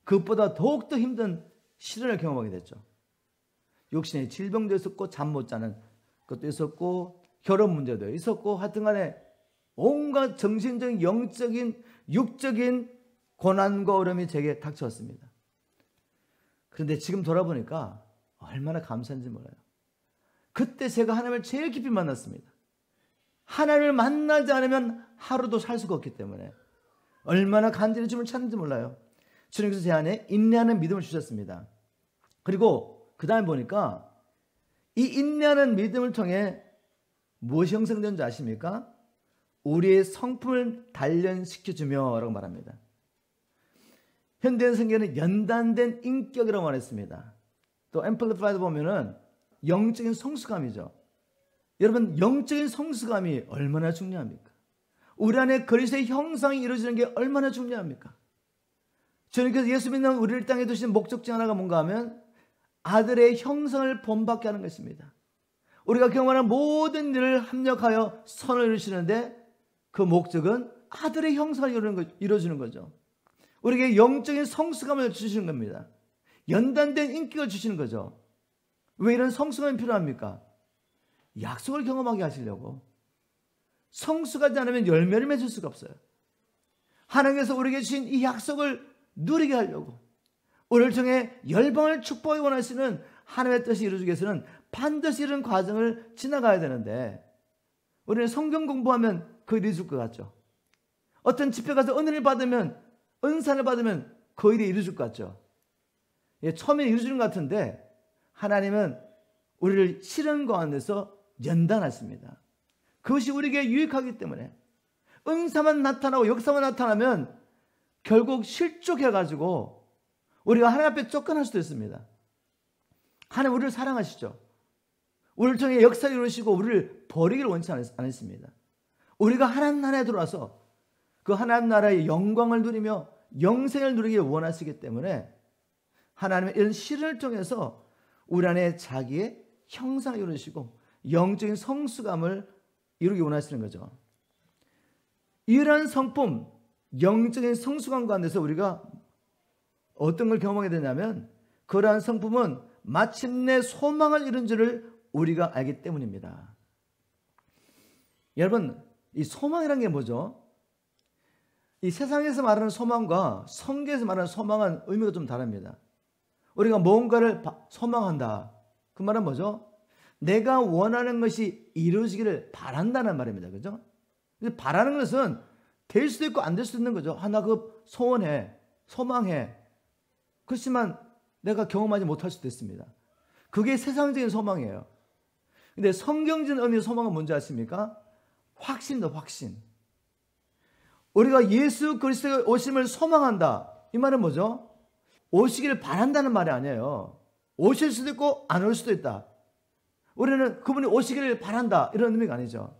그것보다 더욱더 힘든 시련을 경험하게 됐죠. 육신의 질병도 있었고 잠 못 자는 것도 있었고 결혼 문제도 있었고 하여튼 간에 온갖 정신적인, 영적인, 육적인 고난과 어려움이 제게 닥쳐왔습니다. 그런데 지금 돌아보니까 얼마나 감사한지 몰라요. 그때 제가 하나님을 제일 깊이 만났습니다. 하나님을 만나지 않으면 하루도 살 수가 없기 때문에 얼마나 간절히 주님을 찾는지 몰라요. 주님께서 제 안에 인내하는 믿음을 주셨습니다. 그리고 그 다음에 보니까 이 인내하는 믿음을 통해 무엇이 형성되는지 아십니까? 우리의 성품을 단련시켜주며 라고 말합니다. 현대인 성경에는 연단된 인격이라고 말했습니다. 또 앰플리파이드 보면은 영적인 성숙함이죠. 여러분, 영적인 성숙함이 얼마나 중요합니까? 우리 안에 그리스도의 형상이 이루어지는 게 얼마나 중요합니까? 주님께서 예수 믿는 우리를 땅에 두신 목적지 하나가 뭔가 하면 아들의 형상을 본받게 하는 것입니다. 우리가 경험하는 모든 일을 합력하여 선을 이루시는데 그 목적은 아들의 형상을 이루어주는 거죠. 우리에게 영적인 성숙함을 주시는 겁니다. 연단된 인격을 주시는 거죠. 왜 이런 성숙함이 필요합니까? 약속을 경험하게 하시려고. 성숙하지 않으면 열매를 맺을 수가 없어요. 하나님께서 우리에게 주신 이 약속을 누리게 하려고, 우리를 통해 열방을 축복하기 원하시는 하나님의 뜻이 이루어지기 위해서는 반드시 이런 과정을 지나가야 되는데, 우리는 성경 공부하면 그 일이 이루어질 것 같죠. 어떤 집회 가서 은혜를 받으면, 은사를 받으면 그 일이 이루어질 것 같죠. 처음에 이루어지는 것 같은데 하나님은 우리를 시련 가운데서 연단하십니다. 그것이 우리에게 유익하기 때문에, 은사만 나타나고 역사만 나타나면 결국 실족해가지고 우리가 하나님 앞에 쫓겨날 수도 있습니다. 하나님 우리를 사랑하시죠. 우리를 통해 역사를 이루시고 우리를 버리기를 원치 않으십니다. 우리가 하나님 나라에 들어와서 그 하나님 나라의 영광을 누리며 영생을 누리기 원하시기 때문에 하나님의 이런 시련을 통해서 우리 안에 자기의 형상을 이루시고 영적인 성숙함을 이루기 원하시는 거죠. 이러한 성품, 영적인 성숙함 가운데서 우리가 어떤 걸 경험하게 되냐면, 그러한 성품은 마침내 소망을 이룬 줄을 우리가 알기 때문입니다. 여러분, 이 소망이라는 게 뭐죠? 이 세상에서 말하는 소망과 성경에서 말하는 소망은 의미가 좀 다릅니다. 우리가 뭔가를 소망한다, 그 말은 뭐죠? 내가 원하는 것이 이루어지기를 바란다는 말입니다. 그죠? 바라는 것은 될 수도 있고 안 될 수도 있는 거죠. 나 그거 소원해, 소망해. 그렇지만 내가 경험하지 못할 수도 있습니다. 그게 세상적인 소망이에요. 근데 성경적인 의미의 소망은 뭔지 아십니까? 확신입니다. 확신. 우리가 예수 그리스도의 오심을 소망한다, 이 말은 뭐죠? 오시기를 바란다는 말이 아니에요. 오실 수도 있고 안 올 수도 있다. 우리는 그분이 오시기를 바란다, 이런 의미가 아니죠.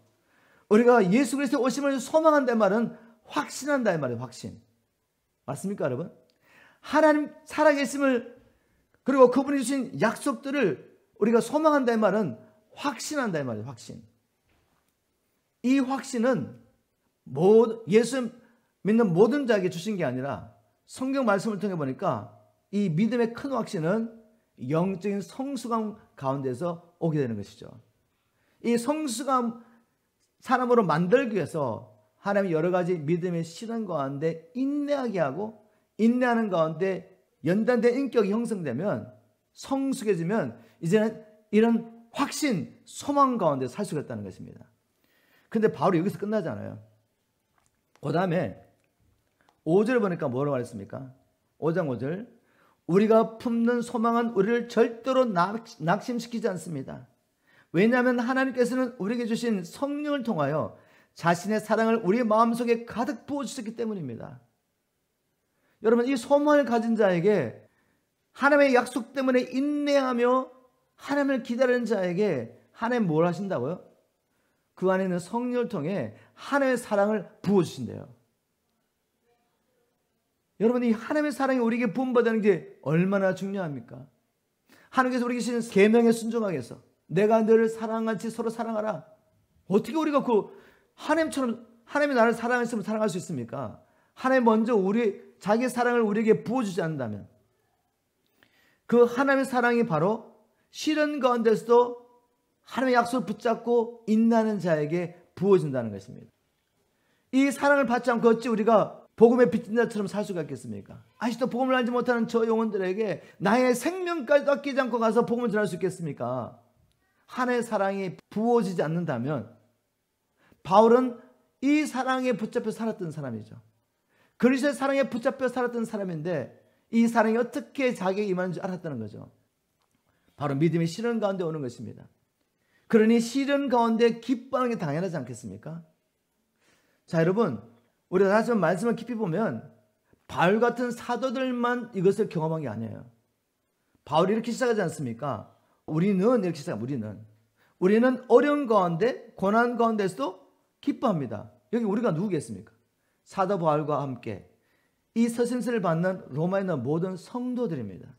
우리가 예수 그리스도의 오심을 소망한다는 말은 확신한다는 말이에요. 확신. 맞습니까, 여러분? 하나님 살아계심을, 그리고 그분이 주신 약속들을 우리가 소망한다는 말은 확신한다는 말이에요. 확신. 이 확신은 예수 믿는 모든 자에게 주신 게 아니라, 성경 말씀을 통해 보니까 이 믿음의 큰 확신은 영적인 성숙함 가운데서 오게 되는 것이죠. 이 성숙함 사람으로 만들기 위해서 하나님이 여러 가지 믿음의 시련 가운데 인내하게 하고, 인내하는 가운데 연단된 인격이 형성되면, 성숙해지면 이제는 이런 확신, 소망 가운데 살 수가 있다는 것입니다. 근데 바로 여기서 끝나지 않아요. 그 다음에 5절을 보니까 뭐라고 말했습니까? 5장 5절. 우리가 품는 소망은 우리를 절대로 낙심시키지 않습니다. 왜냐하면 하나님께서는 우리에게 주신 성령을 통하여 자신의 사랑을 우리 마음속에 가득 부어주셨기 때문입니다. 여러분, 이 소망을 가진 자에게, 하나님의 약속 때문에 인내하며 하나님을 기다리는 자에게 하나님 뭘 하신다고요? 그 안에 있는 성령을 통해 하나님의 사랑을 부어주신대요. 여러분, 이 하나님의 사랑이 우리에게 부음받는 게 얼마나 중요합니까? 하나님께서 우리에게 주신 계명에 순종하기 위해서 내가 너를 사랑같이 서로 사랑하라. 어떻게 우리가 그 하나님처럼, 하나님의 나를 사랑했으면 사랑할 수 있습니까? 하나님 먼저 자기의 사랑을 우리에게 부어주지 않는다면, 그 하나님의 사랑이 바로 시련 가운데서도 하나님의 약속을 붙잡고 인내하는 자에게 부어진다는 것입니다. 이 사랑을 받지 않고 어찌 우리가 복음의 빚진 자처럼 살 수가 있겠습니까? 아직도 복음을 알지 못하는 저 영혼들에게 나의 생명까지 아끼지 않고 가서 복음을 전할 수 있겠습니까? 하나님의 사랑이 부어지지 않는다면, 바울은 이 사랑에 붙잡혀 살았던 사람이죠. 그리스도의 사랑에 붙잡혀 살았던 사람인데, 이 사랑이 어떻게 자기에게 임하는 줄 알았다는 거죠. 바로 믿음의 시련 가운데 오는 것입니다. 그러니 시련 가운데 기뻐하는 게 당연하지 않겠습니까? 자, 여러분, 우리가 다시 한번 말씀을 깊이 보면 바울 같은 사도들만 이것을 경험한 게 아니에요. 바울이 이렇게 시작하지 않습니까? 우리는 이렇게 시작합니다. 우리는 어려운 가운데, 고난 가운데서도 기뻐합니다. 여기 우리가 누구겠습니까? 사도 바울과 함께 이 서신서를 받는 로마에 있는 모든 성도들입니다.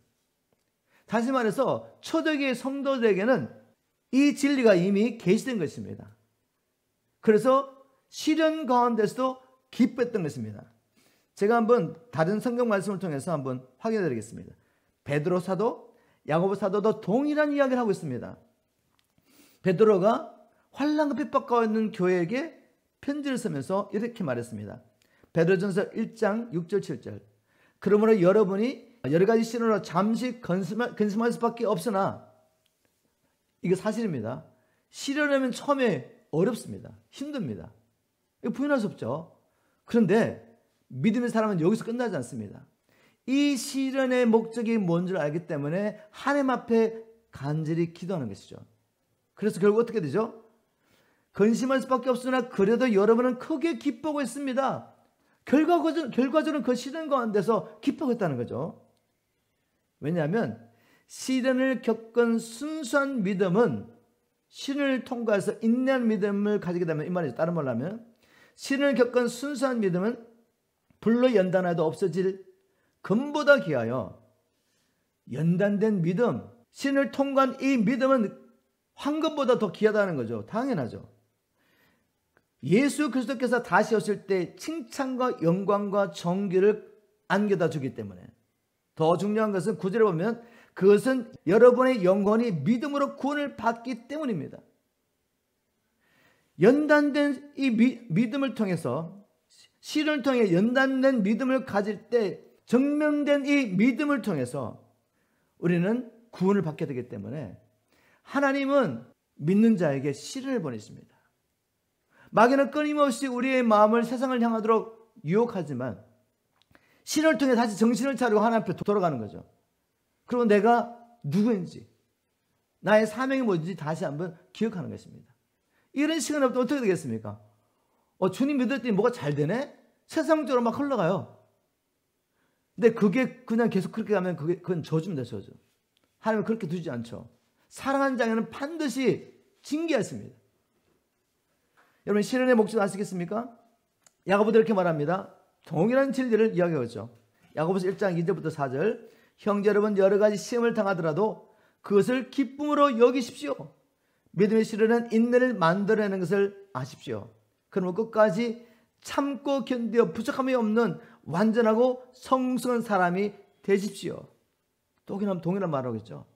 다시 말해서 초대교회 성도들에게는 이 진리가 이미 계시된 것입니다. 그래서 시련 가운데서도 기뻐했던 것입니다. 제가 한번 다른 성경 말씀을 통해서 한번 확인해 드리겠습니다. 베드로 사도, 야고보 사도도 동일한 이야기를 하고 있습니다. 베드로가 환난과 핍박과 있는 교회에게 편지를 쓰면서 이렇게 말했습니다. 베드로전서 1장 6절 7절. 그러므로 여러분이 여러 가지 시련으로 잠시 근심할 수밖에 없으나, 이거 사실입니다. 시련하면 처음에 어렵습니다. 힘듭니다. 이거 부인할 수 없죠. 그런데 믿음의 사람은 여기서 끝나지 않습니다. 이 시련의 목적이 뭔지를 알기 때문에 하나님 앞에 간절히 기도하는 것이죠. 그래서 결국 어떻게 되죠? 근심할 수밖에 없으나 그래도 여러분은 크게 기뻐하고 있습니다. 결과적으로는 그 시련 가운데서 기뻐하고 있다는 거죠. 왜냐하면 시련을 겪은 순수한 믿음은 시련을 통과해서 인내하는 믿음을 가지게 되면, 이 말이죠. 다른 말로 하면 시련을 겪은 순수한 믿음은 불로 연단해도 없어질 금보다 귀하여 연단된 믿음, 시련을 통과한 이 믿음은 황금보다 더 귀하다는 거죠. 당연하죠. 예수 그리스도께서 다시 오실 때 칭찬과 영광과 존귀를 안겨다 주기 때문에, 더 중요한 것은 9절에 보면 그것은 여러분의 영혼이 믿음으로 구원을 받기 때문입니다. 연단된 이 믿음을 통해서, 시련을 통해 연단된 믿음을 가질 때 증명된 이 믿음을 통해서 우리는 구원을 받게 되기 때문에 하나님은 믿는 자에게 시련을 보내십니다. 마귀는 끊임없이 우리의 마음을 세상을 향하도록 유혹하지만 시련을 통해 다시 정신을 차리고 하나님 앞에 돌아가는 거죠. 그리고 내가 누구인지, 나의 사명이 뭔지 다시 한번 기억하는 것입니다. 이런 시간이 없으면 어떻게 되겠습니까? 주님 믿었더니 뭐가 잘 되네? 세상적으로 막 흘러가요. 근데 그게 그냥 계속 그렇게 가면 그건 저주입니다, 저주. 하나님은 그렇게 두지 않죠. 사랑하는 자에게는 반드시 징계하십니다. 여러분, 시련의 목적 아시겠습니까? 야고보도 이렇게 말합니다. 동일한 진리를 이야기하죠. 야고보서 1장 2절부터 4절. 형제 여러분, 여러 가지 시험을 당하더라도 그것을 기쁨으로 여기십시오. 믿음의 시련은 인내를 만들어내는 것을 아십시오. 그러면 끝까지 참고 견디어 부족함이 없는 완전하고 성숙한 사람이 되십시오. 동일한 말을 하겠죠.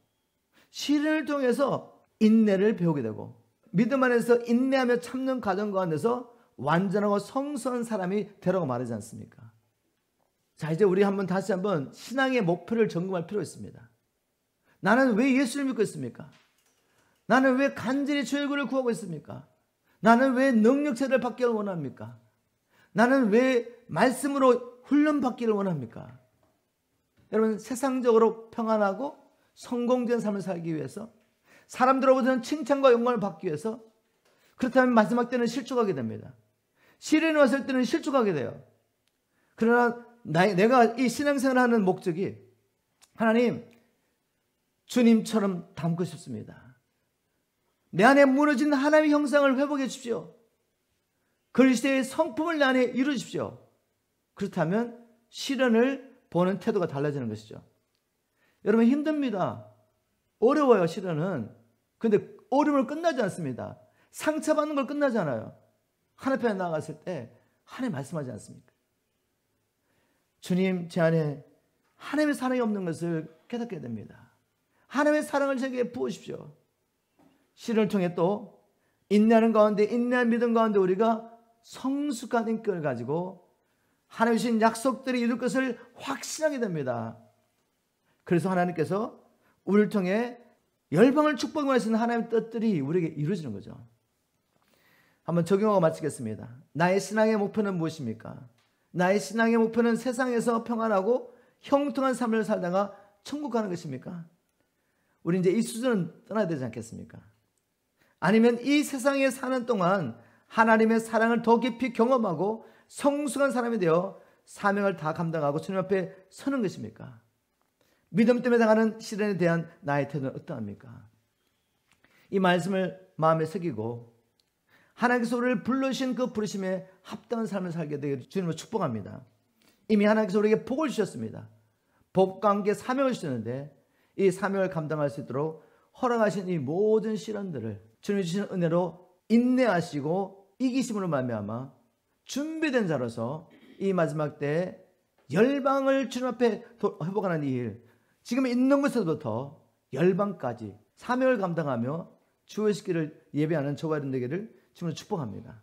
시련을 통해서 인내를 배우게 되고, 믿음 안에서 인내하며 참는 과정 가운데서 완전하고 성숙한 사람이 되라고 말하지 않습니까? 자, 이제 우리 다시 한번 신앙의 목표를 점검할 필요가 있습니다. 나는 왜 예수를 믿고 있습니까? 나는 왜 간절히 주의 얼굴을 구하고 있습니까? 나는 왜 능력체를 받기를 원합니까? 나는 왜 말씀으로 훈련받기를 원합니까? 여러분, 세상적으로 평안하고 성공된 삶을 살기 위해서, 사람들로부터는 칭찬과 영광을 받기 위해서, 그렇다면 마지막 때는 실족하게 됩니다. 시련이 왔을 때는 실족하게 돼요. 그러나 내가 이 신앙생활을 하는 목적이 하나님, 주님처럼 닮고 싶습니다. 내 안에 무너진 하나님의 형상을 회복해 주십시오. 그리스도의 성품을 내 안에 이루어 주십시오. 그렇다면 시련을 보는 태도가 달라지는 것이죠. 여러분, 힘듭니다. 어려워요, 시련은. 근데 어려움을 끝나지 않습니다. 상처받는 걸 끝나지 않아요. 하나님 앞에 나아갔을 때 하나님 말씀하지 않습니까? 주님, 제 안에 하나님의 사랑이 없는 것을 깨닫게 됩니다. 하나님의 사랑을 제게 부으십시오. 시련을 통해 또 인내하는 가운데, 인내한 믿음 가운데 우리가 성숙한 인격을 가지고 하나님 주신 약속들이 이룰 것을 확신하게 됩니다. 그래서 하나님께서 우리를 통해 열방을 축복을 하시는 하나님의 뜻들이 우리에게 이루어지는 거죠. 한번 적용하고 마치겠습니다. 나의 신앙의 목표는 무엇입니까? 나의 신앙의 목표는 세상에서 평안하고 형통한 삶을 살다가 천국 가는 것입니까? 우리 이제 이 수준은 떠나야 되지 않겠습니까? 아니면 이 세상에 사는 동안 하나님의 사랑을 더 깊이 경험하고 성숙한 사람이 되어 사명을 다 감당하고 주님 앞에 서는 것입니까? 믿음 때문에 당하는 시련에 대한 나의 태도는 어떠합니까? 이 말씀을 마음에 새기고 하나님께서 우리를 불러주신 그 부르심에 합당한 삶을 살게 되기를 주님을 축복합니다. 이미 하나님께서 우리에게 복을 주셨습니다. 복과 함께 사명을 주셨는데 이 사명을 감당할 수 있도록 허락하신 이 모든 시련들을 주님이 주신 은혜로 인내하시고 이기심으로 말미암아 준비된 자로서 이 마지막 때에 열방을 주님 앞에 회복하는 이 일, 지금 있는 곳에서부터 열방까지 사명을 감당하며 주의 식기를 예배하는 저와 여러분들에게를 주님으로 축복합니다.